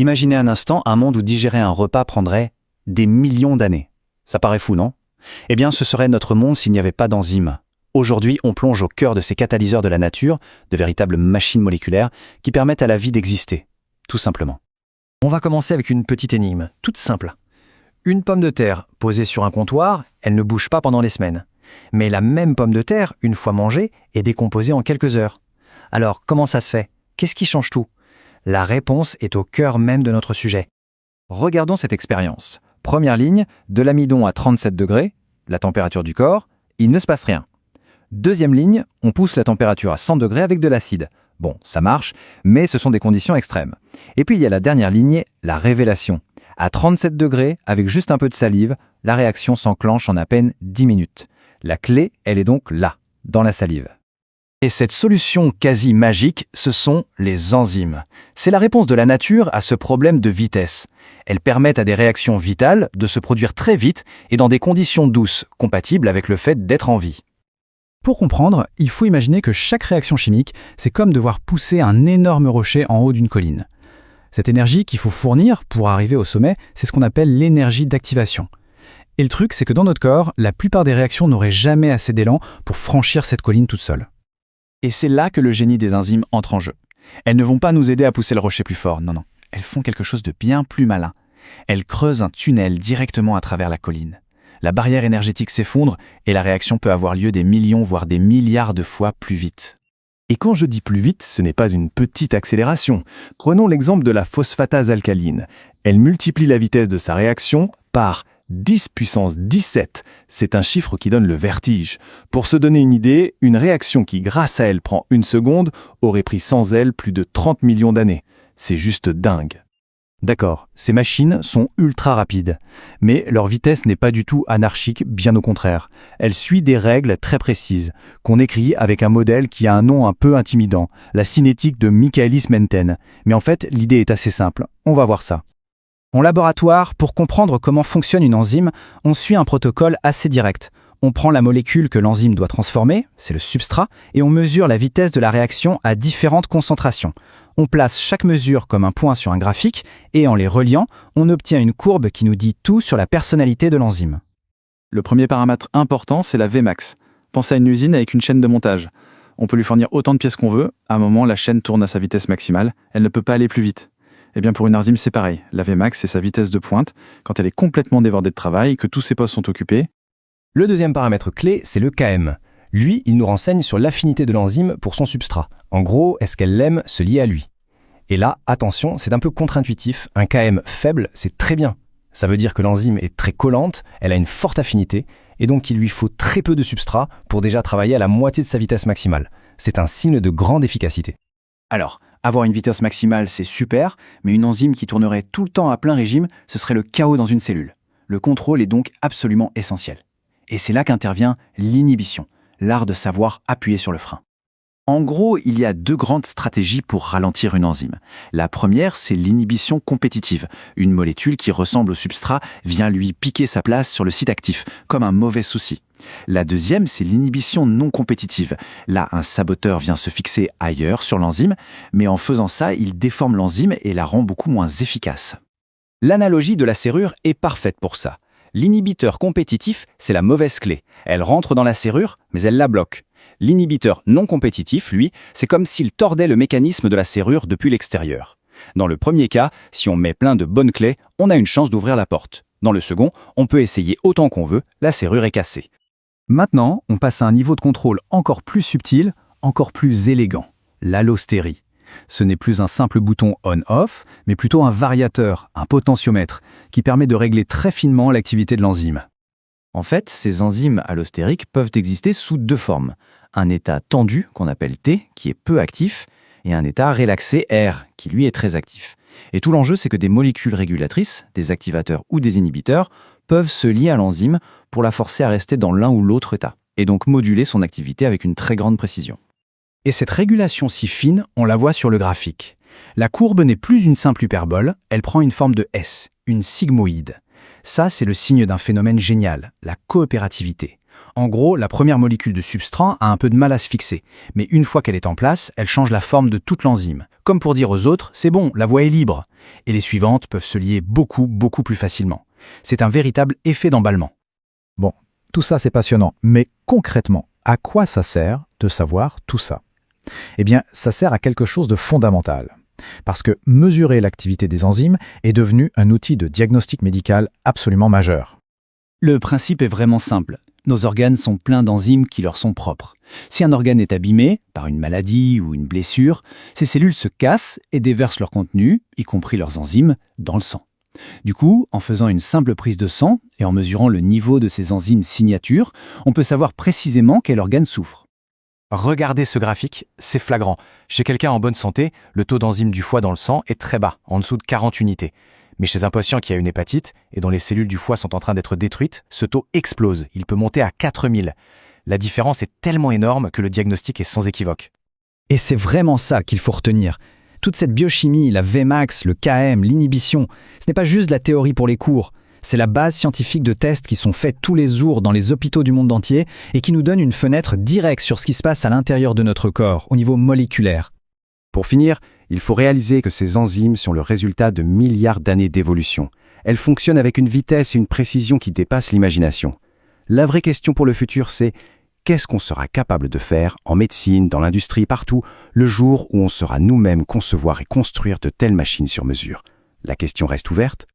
Imaginez un instant un monde où digérer un repas prendrait des millions d'années. Ça paraît fou, non? Eh bien, ce serait notre monde s'il n'y avait pas d'enzymes. Aujourd'hui, on plonge au cœur de ces catalyseurs de la nature, de véritables machines moléculaires qui permettent à la vie d'exister, tout simplement. On va commencer avec une petite énigme, toute simple. Une pomme de terre posée sur un comptoir, elle ne bouge pas pendant des semaines. Mais la même pomme de terre, une fois mangée, est décomposée en quelques heures. Alors, comment ça se fait? Qu'est-ce qui change tout? La réponse est au cœur même de notre sujet. Regardons cette expérience. Première ligne, de l'amidon à 37 degrés, la température du corps, il ne se passe rien. Deuxième ligne, on pousse la température à 100 degrés avec de l'acide. Bon, ça marche, mais ce sont des conditions extrêmes. Et puis il y a la dernière ligne, la révélation. À 37 degrés, avec juste un peu de salive, la réaction s'enclenche en à peine 10 minutes. La clé, elle est donc là, dans la salive. Et cette solution quasi magique, ce sont les enzymes. C'est la réponse de la nature à ce problème de vitesse. Elles permettent à des réactions vitales de se produire très vite et dans des conditions douces, compatibles avec le fait d'être en vie. Pour comprendre, il faut imaginer que chaque réaction chimique, c'est comme devoir pousser un énorme rocher en haut d'une colline. Cette énergie qu'il faut fournir pour arriver au sommet, c'est ce qu'on appelle l'énergie d'activation. Et le truc, c'est que dans notre corps, la plupart des réactions n'auraient jamais assez d'élan pour franchir cette colline toute seule. Et c'est là que le génie des enzymes entre en jeu. Elles ne vont pas nous aider à pousser le rocher plus fort, non. Elles font quelque chose de bien plus malin. Elles creusent un tunnel directement à travers la colline. La barrière énergétique s'effondre et la réaction peut avoir lieu des millions, voire des milliards de fois plus vite. Et quand je dis plus vite, ce n'est pas une petite accélération. Prenons l'exemple de la phosphatase alcaline. Elle multiplie la vitesse de sa réaction par 10 puissance 17. C'est un chiffre qui donne le vertige. Pour se donner une idée, une réaction qui, grâce à elle, prend une seconde, aurait pris sans elle plus de 30 millions d'années. C'est juste dingue. D'accord, ces machines sont ultra rapides, mais leur vitesse n'est pas du tout anarchique, bien au contraire. Elle suit des règles très précises, qu'on écrit avec un modèle qui a un nom un peu intimidant, la cinétique de Michaelis-Menten. Mais en fait, l'idée est assez simple, on va voir ça. En laboratoire, pour comprendre comment fonctionne une enzyme, on suit un protocole assez direct. On prend la molécule que l'enzyme doit transformer, c'est le substrat, et on mesure la vitesse de la réaction à différentes concentrations. On place chaque mesure comme un point sur un graphique, et en les reliant, on obtient une courbe qui nous dit tout sur la personnalité de l'enzyme. Le premier paramètre important, c'est la Vmax. Pensez à une usine avec une chaîne de montage. On peut lui fournir autant de pièces qu'on veut, à un moment la chaîne tourne à sa vitesse maximale, elle ne peut pas aller plus vite. Eh bien pour une enzyme c'est pareil, la Vmax c'est sa vitesse de pointe, quand elle est complètement débordée de travail, que tous ses postes sont occupés. Le deuxième paramètre clé, c'est le Km. Lui, il nous renseigne sur l'affinité de l'enzyme pour son substrat. En gros, est-ce qu'elle l'aime se lier à lui? Et là, attention, c'est un peu contre-intuitif. Un Km faible, c'est très bien. Ça veut dire que l'enzyme est très collante, elle a une forte affinité, et donc il lui faut très peu de substrat pour déjà travailler à la moitié de sa vitesse maximale. C'est un signe de grande efficacité. Alors, avoir une vitesse maximale, c'est super, mais une enzyme qui tournerait tout le temps à plein régime, ce serait le chaos dans une cellule. Le contrôle est donc absolument essentiel. Et c'est là qu'intervient l'inhibition, l'art de savoir appuyer sur le frein. En gros, il y a deux grandes stratégies pour ralentir une enzyme. La première, c'est l'inhibition compétitive. Une molécule qui ressemble au substrat vient lui piquer sa place sur le site actif, comme un mauvais souci. La deuxième, c'est l'inhibition non compétitive. Là, un saboteur vient se fixer ailleurs sur l'enzyme, mais en faisant ça, il déforme l'enzyme et la rend beaucoup moins efficace. L'analogie de la serrure est parfaite pour ça. L'inhibiteur compétitif, c'est la mauvaise clé. Elle rentre dans la serrure, mais elle la bloque. L'inhibiteur non compétitif, lui, c'est comme s'il tordait le mécanisme de la serrure depuis l'extérieur. Dans le premier cas, si on met plein de bonnes clés, on a une chance d'ouvrir la porte. Dans le second, on peut essayer autant qu'on veut, la serrure est cassée. Maintenant, on passe à un niveau de contrôle encore plus subtil, encore plus élégant, l'allostérie. Ce n'est plus un simple bouton on-off, mais plutôt un variateur, un potentiomètre, qui permet de régler très finement l'activité de l'enzyme. En fait, ces enzymes allostériques peuvent exister sous deux formes. Un état tendu, qu'on appelle T, qui est peu actif, et un état relaxé, R, qui lui est très actif. Et tout l'enjeu, c'est que des molécules régulatrices, des activateurs ou des inhibiteurs, peuvent se lier à l'enzyme pour la forcer à rester dans l'un ou l'autre état, et donc moduler son activité avec une très grande précision. Et cette régulation si fine, on la voit sur le graphique. La courbe n'est plus une simple hyperbole, elle prend une forme de S, une sigmoïde. Ça, c'est le signe d'un phénomène génial, la coopérativité. En gros, la première molécule de substrat a un peu de mal à se fixer, mais une fois qu'elle est en place, elle change la forme de toute l'enzyme. Comme pour dire aux autres, c'est bon, la voie est libre. Et les suivantes peuvent se lier beaucoup plus facilement. C'est un véritable effet d'emballement. Bon, tout ça c'est passionnant, mais concrètement, à quoi ça sert de savoir tout ça? Eh bien, ça sert à quelque chose de fondamental. Parce que mesurer l'activité des enzymes est devenu un outil de diagnostic médical absolument majeur. Le principe est vraiment simple. Nos organes sont pleins d'enzymes qui leur sont propres. Si un organe est abîmé, par une maladie ou une blessure, ces cellules se cassent et déversent leur contenu, y compris leurs enzymes, dans le sang. Du coup, en faisant une simple prise de sang et en mesurant le niveau de ces enzymes signatures, on peut savoir précisément quel organe souffre. Regardez ce graphique, c'est flagrant. Chez quelqu'un en bonne santé, le taux d'enzymes du foie dans le sang est très bas, en dessous de 40 unités. Mais chez un patient qui a une hépatite et dont les cellules du foie sont en train d'être détruites, ce taux explose, il peut monter à 4000. La différence est tellement énorme que le diagnostic est sans équivoque. Et c'est vraiment ça qu'il faut retenir. Toute cette biochimie, la Vmax, le Km, l'inhibition, ce n'est pas juste de la théorie pour les cours. C'est la base scientifique de tests qui sont faits tous les jours dans les hôpitaux du monde entier et qui nous donnent une fenêtre directe sur ce qui se passe à l'intérieur de notre corps, au niveau moléculaire. Pour finir, il faut réaliser que ces enzymes sont le résultat de milliards d'années d'évolution. Elles fonctionnent avec une vitesse et une précision qui dépassent l'imagination. La vraie question pour le futur, c'est qu'est-ce qu'on sera capable de faire en médecine, dans l'industrie, partout, le jour où on saura nous-mêmes concevoir et construire de telles machines sur mesure? La question reste ouverte,